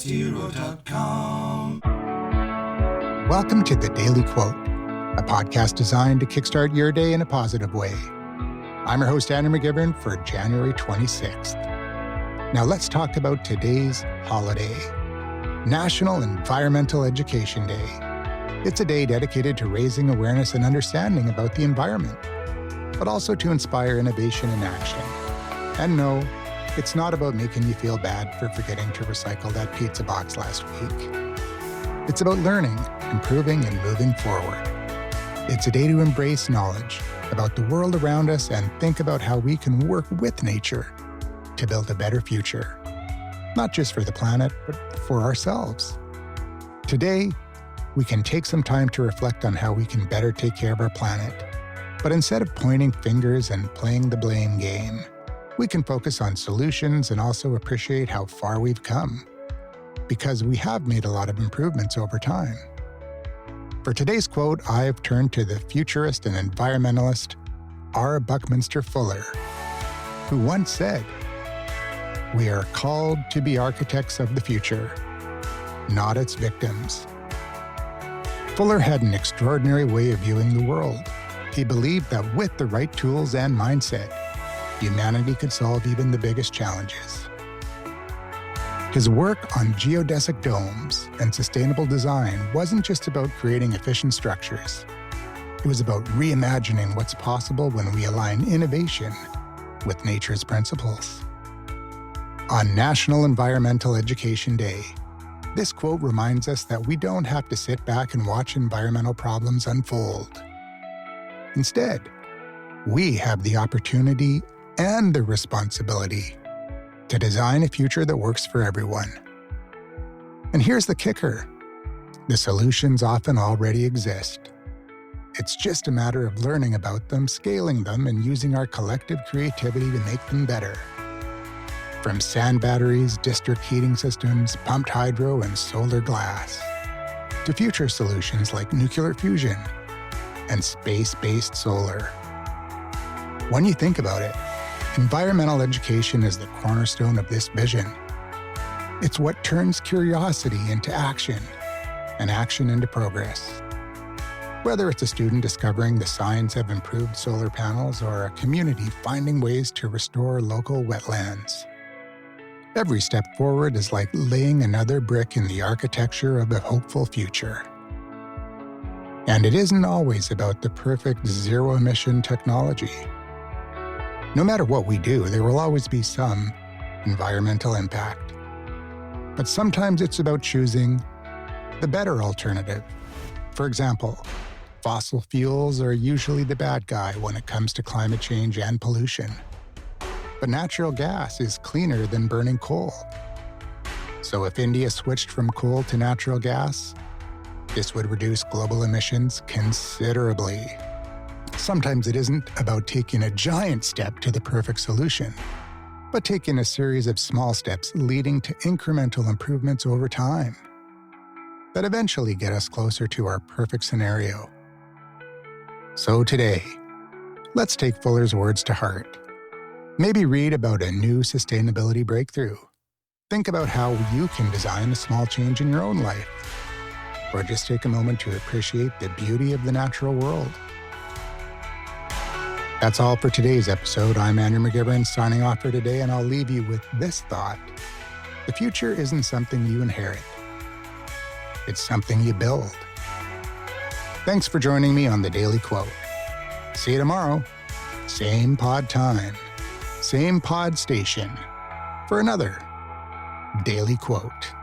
kickstarthero.com. Welcome to The Daily Quote, a podcast designed to kickstart your day in a positive way. I'm your host, Andrew McGivern, for January 26th. Now let's talk about today's holiday, National Environmental Education Day. It's a day dedicated to raising awareness and understanding about the environment, but also to inspire innovation and action. And no, it's not about making you feel bad for forgetting to recycle that pizza box last week. It's about learning, improving, and moving forward. It's a day to embrace knowledge about the world around us and think about how we can work with nature to build a better future, not just for the planet, but for ourselves. Today, we can take some time to reflect on how we can better take care of our planet. But instead of pointing fingers and playing the blame game, we can focus on solutions and also appreciate how far we've come, because we have made a lot of improvements over time. For today's quote, I've turned to the futurist and environmentalist Buckminster Fuller, who once said, "We are called to be architects of the future, not its victims." Fuller had an extraordinary way of viewing the world. He believed that with the right tools and mindset, humanity could solve even the biggest challenges. His work on geodesic domes and sustainable design wasn't just about creating efficient structures. It was about reimagining what's possible when we align innovation with nature's principles. On National Environmental Education Day, this quote reminds us that we don't have to sit back and watch environmental problems unfold. Instead, we have the opportunity and the responsibility to design a future that works for everyone. And here's the kicker: the solutions often already exist. It's just a matter of learning about them, scaling them, and using our collective creativity to make them better. From sand batteries, district heating systems, pumped hydro, and solar glass, to future solutions like nuclear fusion and space-based solar. When you think about it, environmental education is the cornerstone of this vision. It's what turns curiosity into action and action into progress. Whether it's a student discovering the science of improved solar panels or a community finding ways to restore local wetlands, every step forward is like laying another brick in the architecture of a hopeful future. And it isn't always about the perfect zero-emission technology. No matter what we do, there will always be some environmental impact. But sometimes it's about choosing the better alternative. For example, fossil fuels are usually the bad guy when it comes to climate change and pollution. But natural gas is cleaner than burning coal. So if India switched from coal to natural gas, this would reduce global emissions considerably. Sometimes it isn't about taking a giant step to the perfect solution, but taking a series of small steps leading to incremental improvements over time that eventually get us closer to our perfect scenario. So today, let's take Fuller's words to heart. Maybe read about a new sustainability breakthrough. Think about how you can design a small change in your own life, or just take a moment to appreciate the beauty of the natural world. That's all for today's episode. I'm Andrew McGivern signing off for today, and I'll leave you with this thought. The future isn't something you inherit. It's something you build. Thanks for joining me on The Daily Quote. See you tomorrow. Same pod time, same pod station for another Daily Quote.